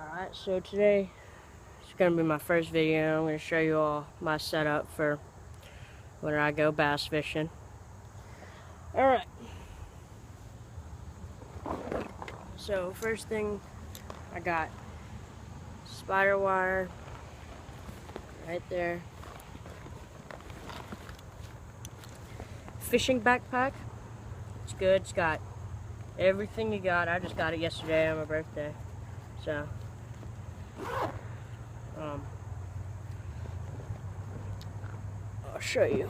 Alright, so today it's going to be my first video. I'm going to show you all my setup for when I go bass fishing. Alright, so first thing, I got spider wire right there. Fishing backpack, it's good, it's got everything you got. I just got it yesterday on my birthday, so I'll show you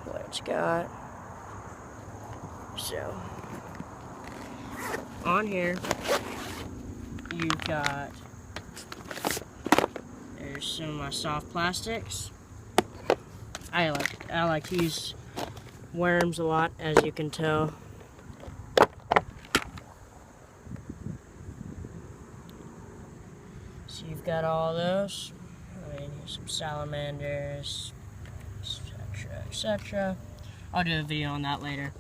what it's got. So on here you've got, there's some of my soft plastics. I like to use worms a lot, as you can tell. So you've got all those. I mean, here's some salamanders, etc., etc. I'll do a video on that later.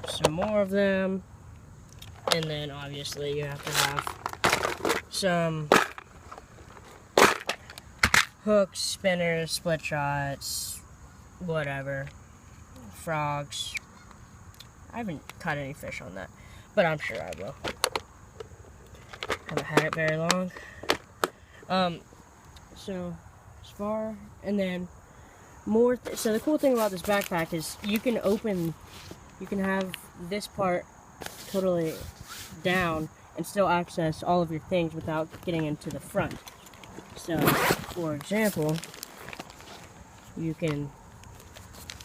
Some more of them, and then obviously you have to have some hooks, spinners, split shots, whatever, frogs. I haven't caught any fish on that, but I'm sure I will. Haven't had it very long. So as far, and then more. So the cool thing about this backpack is you can have this part totally down and still access all of your things without getting into the front. So, for example, you can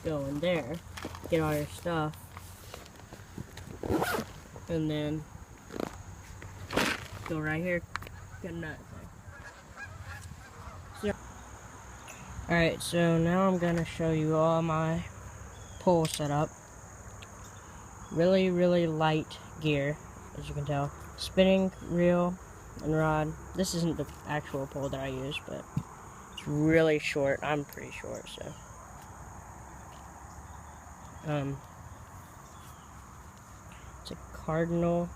go in there, get all your stuff, and then go right here, get another thing. So, alright, so now I'm going to show you all my pole setup. Really, really light gear, as you can tell. Spinning reel and rod. This isn't the actual pole that I use, but it's really short. I'm pretty short, so. It's a Cardinal.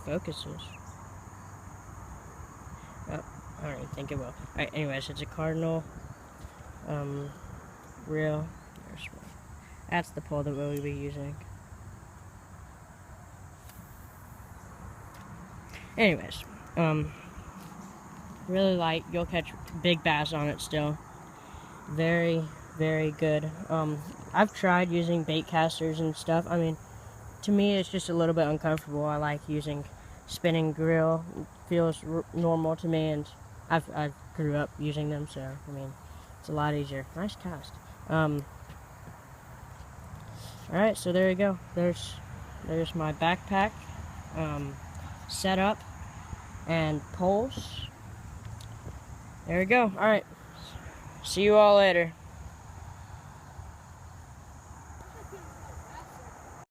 Focuses. Oh, I don't even think it will. Alright, anyways, it's a Cardinal reel. That's the pole that we'll be using. Anyways, really light. You'll catch big bass on it still. Very, very good. I've tried using bait casters and stuff. I mean, to me, it's just a little bit uncomfortable. I like using spinning reel. It feels normal to me, and I grew up using them, so I mean, it's a lot easier. Nice cast. Alright, so there you go. There's my backpack setup and poles. There we go. Alright. See you all later.